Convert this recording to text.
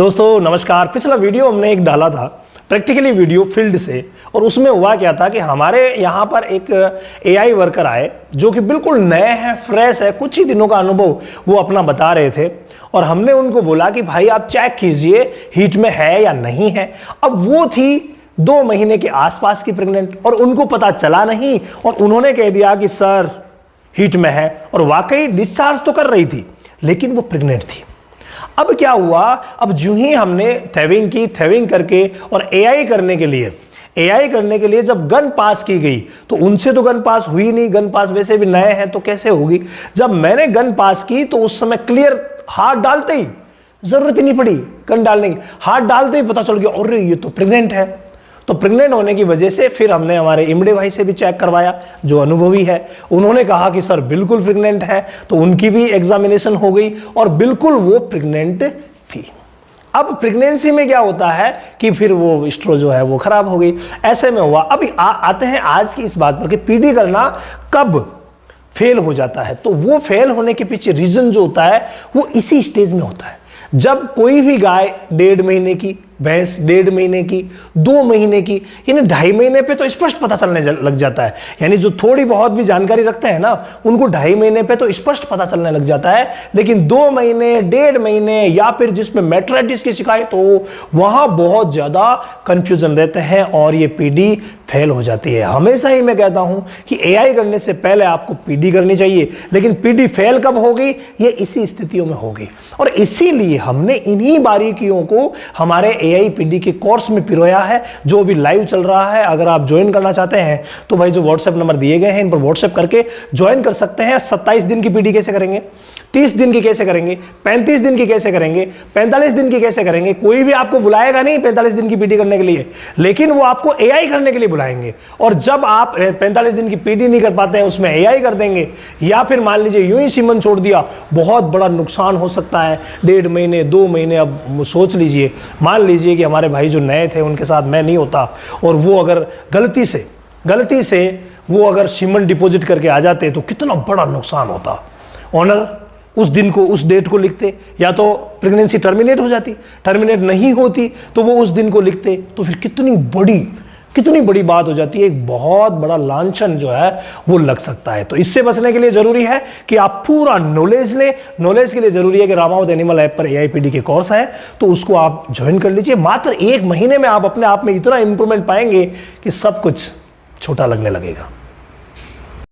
दोस्तों नमस्कार। पिछला वीडियो हमने एक डाला था प्रैक्टिकली वीडियो फील्ड से, और उसमें हुआ क्या था कि हमारे यहाँ पर एक एआई वर्कर आए जो कि बिल्कुल नए हैं, फ्रेश है, कुछ ही दिनों का अनुभव वो अपना बता रहे थे। और हमने उनको बोला कि भाई आप चेक कीजिए हीट में है या नहीं है। अब वो थी 2 महीने के आसपास की प्रेग्नेंट, और उनको पता चला नहीं, और उन्होंने कह दिया कि सर हीट में है, और वाकई डिस्चार्ज तो कर रही थी लेकिन वो प्रेग्नेंट थी। अब क्या हुआ, अब जो ही हमने थेविंग करके और एआई करने के लिए जब गन पास की गई तो उनसे तो गन पास हुई नहीं, गन पास वैसे भी नए हैं तो कैसे होगी। जब मैंने गन पास की तो उस समय क्लियर, हाथ डालते ही जरूरत ही नहीं पड़ी गन डालने की, हाथ डालते ही पता चल गया अरे ये तो प्रेग्नेंट है। तो प्रेग्नेंट होने की वजह से फिर हमने हमारे इमड़े भाई से भी चेक करवाया जो अनुभवी है। उन्होंने कहा कि सर बिल्कुल प्रेग्नेंट है, तो उनकी भी एग्जामिनेशन हो गई और बिल्कुल वो प्रेग्नेंट थी। अब प्रेगनेंसी में क्या होता है कि फिर वो स्ट्रो जो है वो खराब हो गई, ऐसे में हुआ। अभी आते हैं आज की इस बात पर कि पीडी करना कब फेल हो जाता है। तो वो फेल होने के पीछे रीजन जो होता है वो इसी स्टेज में होता है, जब कोई भी गाय 1.5 महीने की, भैंस 1.5 महीने की, 2 महीने की, यानी 2.5 महीने पे तो स्पष्ट पता चलने लग जाता है। यानी जो थोड़ी बहुत भी जानकारी रखते हैं ना उनको 2.5 महीने पे तो स्पष्ट पता चलने लग जाता है। लेकिन 2 महीने, 1.5 महीने या फिर जिसमें मेट्राइटिस की शिकायत हो, वहां बहुत ज्यादा कंफ्यूजन रहते हैं और ये पीडी फेल हो जाती है। हमेशा ही मैं कहता हूं कि एआई करने से पहले आपको पीडी करनी चाहिए, लेकिन पीडी फेल कब होगी, ये इसी स्थितियों में होगी। और इसीलिए हमने इन्हीं बारीकियों को हमारे एआई पीडी के कोर्स में पिरोया है, जो अभी लाइव चल रहा है। अगर आप ज्वाइन करना चाहते हैं तो भाई जो व्हाट्सएप नंबर दिए गए हैं इन पर व्हाट्सएप करके ज्वाइन कर सकते हैं। 27 दिन की पीडी कैसे करेंगे, 30 दिन की कैसे करेंगे, 35 दिन की कैसे करेंगे, 45 दिन की कैसे करेंगे। कोई भी आपको बुलाएगा नहीं 45 दिन की पीडी करने के लिए, लेकिन वो आपको एआई करने के लिए बुलाएंगे। और जब आप 45 दिन की पीडी नहीं कर पाते हैं उसमें एआई कर देंगे, या फिर मान लीजिए यूं ही सीमन छोड़ दिया, बहुत बड़ा नुकसान हो सकता है। 1.5 महीने, 2 महीने, अब सोच लीजिए, मान लीजिए कि हमारे भाई जो नए थे उनके साथ मैं नहीं होता और वो अगर गलती से वो अगर सीमन डिपॉजिट करके आ जाते तो कितना बड़ा नुकसान होता। ऑनर उस दिन को, उस डेट को लिखते, या तो प्रेगनेंसी टर्मिनेट हो जाती, टर्मिनेट नहीं होती तो वो उस दिन को लिखते, तो फिर कितनी बड़ी बात हो जाती है। एक बहुत बड़ा लांछन जो है वो लग सकता है। तो इससे बचने के लिए जरूरी है कि आप पूरा नॉलेज लें। नॉलेज के लिए जरूरी है कि रामावत एनिमल ऐप पर एआई पीडी के कोर्स है, तो उसको आप ज्वाइन कर लीजिए। मात्र 1 महीने में आप अपने आप में इतना इंप्रूवमेंट पाएंगे कि सब कुछ छोटा लगने लगेगा।